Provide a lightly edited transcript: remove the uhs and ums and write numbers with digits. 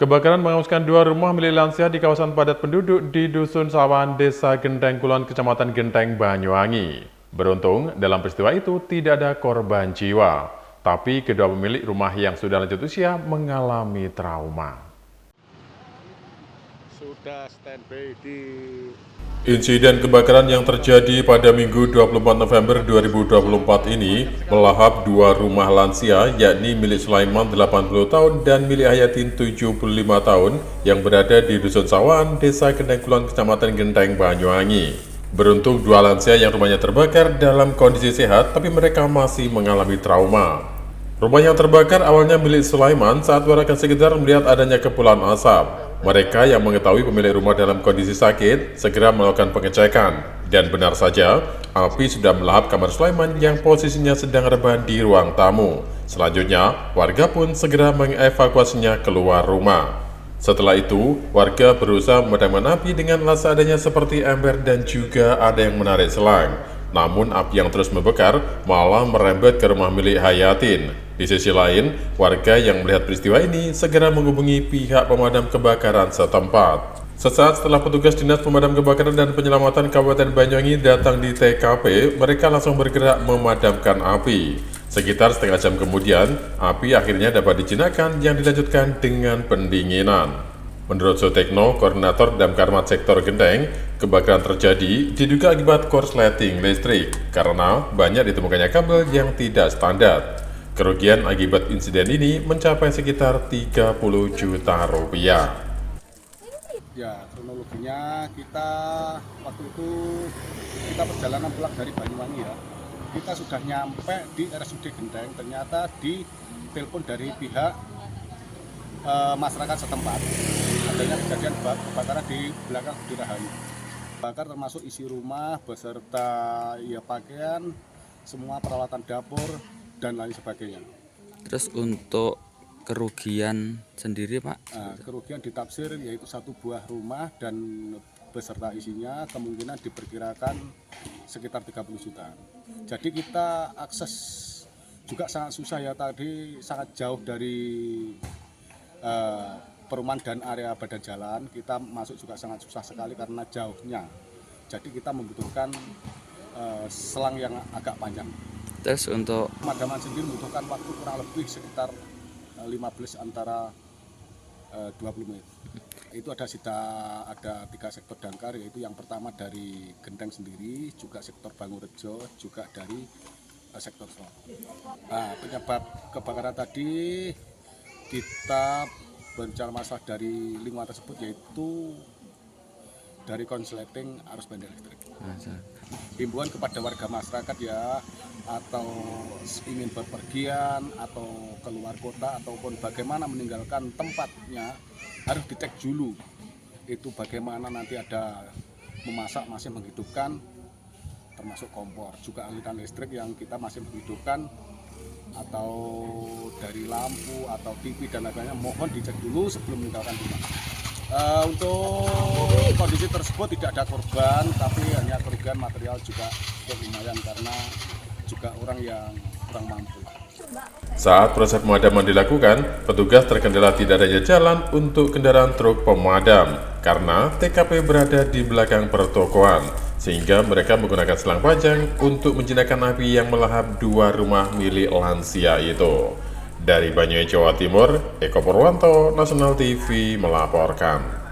Kebakaran menghanguskan dua rumah milik lansia di kawasan padat penduduk di Dusun Sawan, Desa Genteng Kulon, Kecamatan Genteng, Banyuwangi. Beruntung, dalam peristiwa itu tidak ada korban jiwa. Tapi kedua pemilik rumah yang sudah lanjut usia mengalami trauma. Sudah standby di Insiden kebakaran yang terjadi pada Minggu 24 November 2024 ini melahap dua rumah lansia, yakni milik Sulaiman 80 tahun dan milik Hayatin 75 tahun yang berada di Dusun Sawan, Desa Genteng Kulon, Kecamatan Genteng, Banyuwangi. Beruntung dua lansia yang rumahnya terbakar dalam kondisi sehat, tapi mereka masih mengalami trauma. Rumah yang terbakar awalnya milik Sulaiman saat warga sekitar melihat adanya kepulan asap. Mereka yang mengetahui pemilik rumah dalam kondisi sakit segera melakukan pengecekan. Dan benar saja, api sudah melahap kamar Sulaiman yang posisinya sedang rebahan di ruang tamu. Selanjutnya, warga pun segera mengevakuasinya keluar rumah. Setelah itu, warga berusaha memadamkan api dengan alat seadanya seperti ember dan juga ada yang menarik selang. Namun api yang terus membakar malah merembet ke rumah milik Hayatin. Di sisi lain, warga yang melihat peristiwa ini segera menghubungi pihak pemadam kebakaran setempat. Sesaat setelah petugas Dinas Pemadam Kebakaran dan Penyelamatan Kabupaten Banyuwangi datang di TKP, mereka langsung bergerak memadamkan api. Sekitar setengah jam kemudian, api akhirnya dapat dijinakkan yang dilanjutkan dengan pendinginan. Menurut Sutekno, Koordinator Damkarmat Sektor Genteng, kebakaran terjadi diduga akibat korsleting listrik karena banyak ditemukannya kabel yang tidak standar. Kerugian akibat insiden ini mencapai sekitar 30 juta rupiah. ya kronologinya kita waktu itu kita perjalanan pulang dari Banyuwangi ya. Kita sudah nyampe di RSUD Genteng, ternyata di telepon dari pihak masyarakat setempat adanya kejadian kebakaran di belakang Budi Rahayu. Bakar termasuk isi rumah beserta ya pakaian, semua peralatan dapur dan lain sebagainya. Terus untuk kerugian sendiri Pak? Kerugian ditafsir yaitu satu buah rumah dan beserta isinya kemungkinan diperkirakan sekitar 30 juta. Jadi kita akses juga sangat susah ya, tadi sangat jauh dari perumahan dan area badan jalan. Kita masuk juga sangat susah sekali karena jauhnya. Jadi kita membutuhkan selang yang agak panjang. Terus untuk Pemadaman sendiri membutuhkan waktu kurang lebih sekitar 15 antara 20 menit. Itu ada 3 sektor damkar, yaitu yang pertama dari Genteng sendiri, juga sektor Bangurejo, juga dari sektor Solo. Penyebab kebakaran tadi kita berbicara masalah dari lingkungan tersebut, yaitu dari konsleting arus pendek listrik. Himbauan kepada warga masyarakat ya, atau ingin berpergian atau keluar kota ataupun bagaimana meninggalkan tempatnya, harus dicek dulu itu bagaimana nanti ada memasak masih menghidupkan, termasuk kompor, juga aliran listrik yang kita masih menghidupkan, atau dari lampu atau TV dan lain-lainnya, mohon dicek dulu sebelum meninggalkan rumah. Untuk kondisi tersebut tidak ada korban, tapi hanya kerugian material juga lumayan karena juga orang yang kurang mampu. Saat proses pemadaman dilakukan, petugas terkendala tidak adanya jalan untuk kendaraan truk pemadam karena TKP berada di belakang pertokoan, sehingga mereka menggunakan selang panjang untuk menjinakkan api yang melahap dua rumah milik lansia itu. Dari Banyuwangi, Jawa Timur, Eko Purwanto, Nasional TV melaporkan.